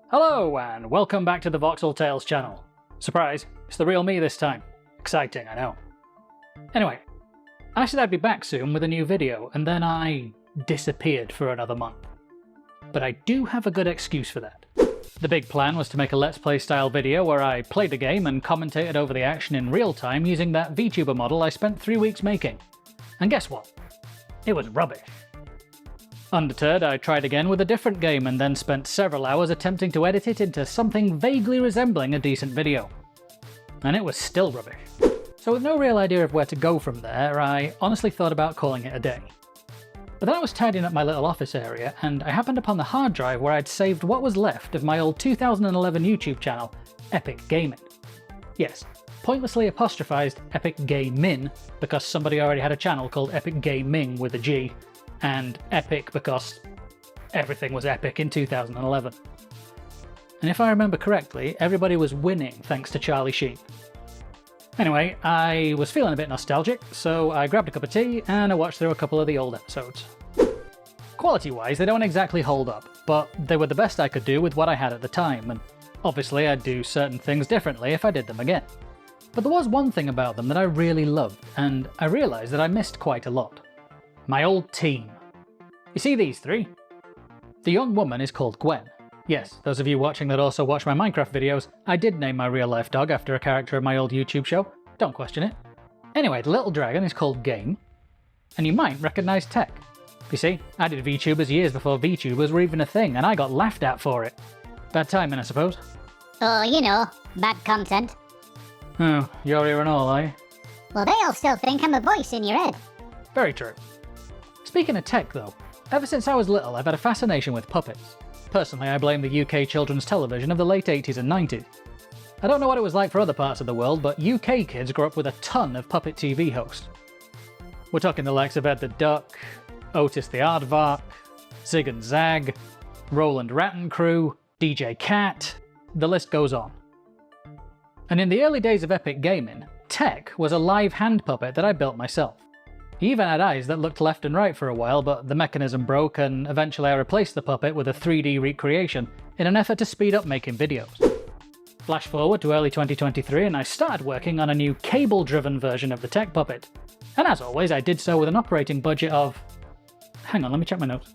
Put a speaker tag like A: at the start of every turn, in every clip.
A: Hello and welcome back to the Voxel Tales channel. Surprise, it's the real me this time. Exciting, I know. Anyway, I said I'd be back soon with a new video and then I disappeared for another month. But I do have a good excuse for that. The big plan was to make a Let's Play style video where I played the game and commentated over the action in real time using that VTuber model I spent 3 weeks making. And guess what? It was rubbish. Undeterred, I tried again with a different game and then spent several hours attempting to edit it into something vaguely resembling a decent video. And it was still rubbish. So with no real idea of where to go from there, I honestly thought about calling it a day. But then I was tidying up my little office area and I happened upon the hard drive where I'd saved what was left of my old 2011 YouTube channel, Epic Gaming. Yes, pointlessly apostrophized Epic Gamin because somebody already had a channel called Epic Gaming with a G, and epic because everything was epic in 2011. And if I remember correctly, everybody was winning thanks to Charlie Sheen. Anyway, I was feeling a bit nostalgic, so I grabbed a cup of tea and I watched through a couple of the old episodes. Quality-wise, they don't exactly hold up, but they were the best I could do with what I had at the time, and obviously I'd do certain things differently if I did them again. But there was one thing about them that I really loved, and I realised that I missed quite a lot. My old team. You see these three? The young woman is called Gwen. Yes, those of you watching that also watch my Minecraft videos, I did name my real life dog after a character of my old YouTube show. Don't question it. Anyway, the little dragon is called Game, and you might recognise Tech. You see, I did VTubers years before VTubers were even a thing, and I got laughed at for it. Bad timing, I suppose.
B: Oh, you know, bad content.
A: Oh, you're here and all, are you?
B: Well, they all still think I'm a voice in your head.
A: Very true. Speaking of tech though, ever since I was little I've had a fascination with puppets. Personally, I blame the UK children's television of the late 80s and 90s. I don't know what it was like for other parts of the world, but UK kids grew up with a ton of puppet TV hosts. We're talking the likes of Ed the Duck, Otis the Aardvark, Zig and Zag, Roland Rattencrew, DJ Cat, the list goes on. And in the early days of Epic Gaming, Tech was a live hand puppet that I built myself. He even had eyes that looked left and right for a while, but the mechanism broke and eventually I replaced the puppet with a 3D recreation in an effort to speed up making videos. Flash forward to early 2023 and I started working on a new cable-driven version of the Tech puppet. And as always, I did so with an operating budget of... Hang on, let me check my notes.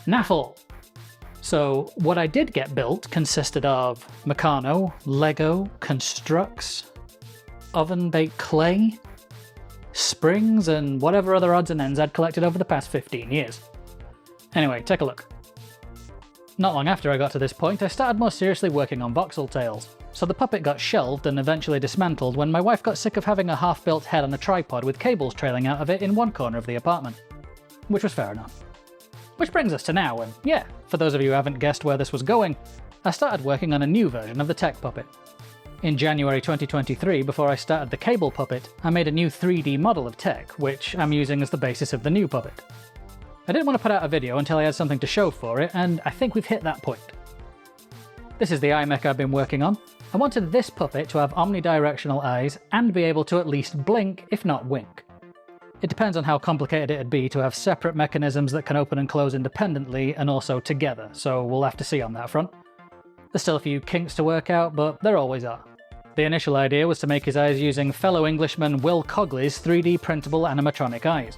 A: Naffle. So what I did get built consisted of Meccano, Lego, constructs, oven-baked clay, springs, and whatever other odds and ends I'd collected over the past 15 years. Anyway, take a look. Not long after I got to this point, I started more seriously working on Voxel Tales, so the puppet got shelved and eventually dismantled when my wife got sick of having a half-built head on a tripod with cables trailing out of it in one corner of the apartment. Which was fair enough. Which brings us to now, and yeah, for those of you who haven't guessed where this was going, I started working on a new version of the Tech puppet. In January 2023, before I started the cable puppet, I made a new 3D model of Tech, which I'm using as the basis of the new puppet. I didn't want to put out a video until I had something to show for it, and I think we've hit that point. This is the iMech I've been working on. I wanted this puppet to have omnidirectional eyes and be able to at least blink, if not wink. It depends on how complicated it'd be to have separate mechanisms that can open and close independently and also together, so we'll have to see on that front. There's still a few kinks to work out, but there always are. The initial idea was to make his eyes using fellow Englishman Will Cogley's 3D printable animatronic eyes.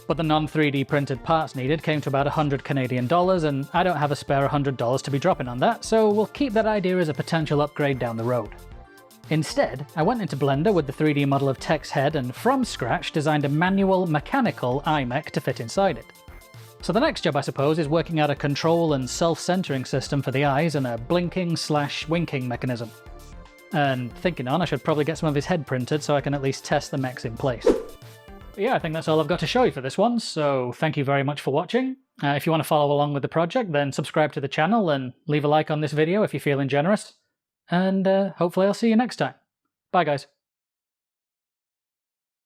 A: But the non-3D printed parts needed came to about $100 Canadian, and I don't have a spare $100 to be dropping on that, so we'll keep that idea as a potential upgrade down the road. Instead, I went into Blender with the 3D model of Tech's head and from scratch designed a manual, mechanical iMech to fit inside it. So the next job, I suppose, is working out a control and self-centering system for the eyes and a blinking/winking mechanism. And thinking on, I should probably get some of his head printed so I can at least test the mechs in place. But yeah, I think that's all I've got to show you for this one, so thank you very much for watching. If you want to follow along with the project, then subscribe to the channel and leave a like on this video if you're feeling generous. And hopefully I'll see you next time. Bye guys.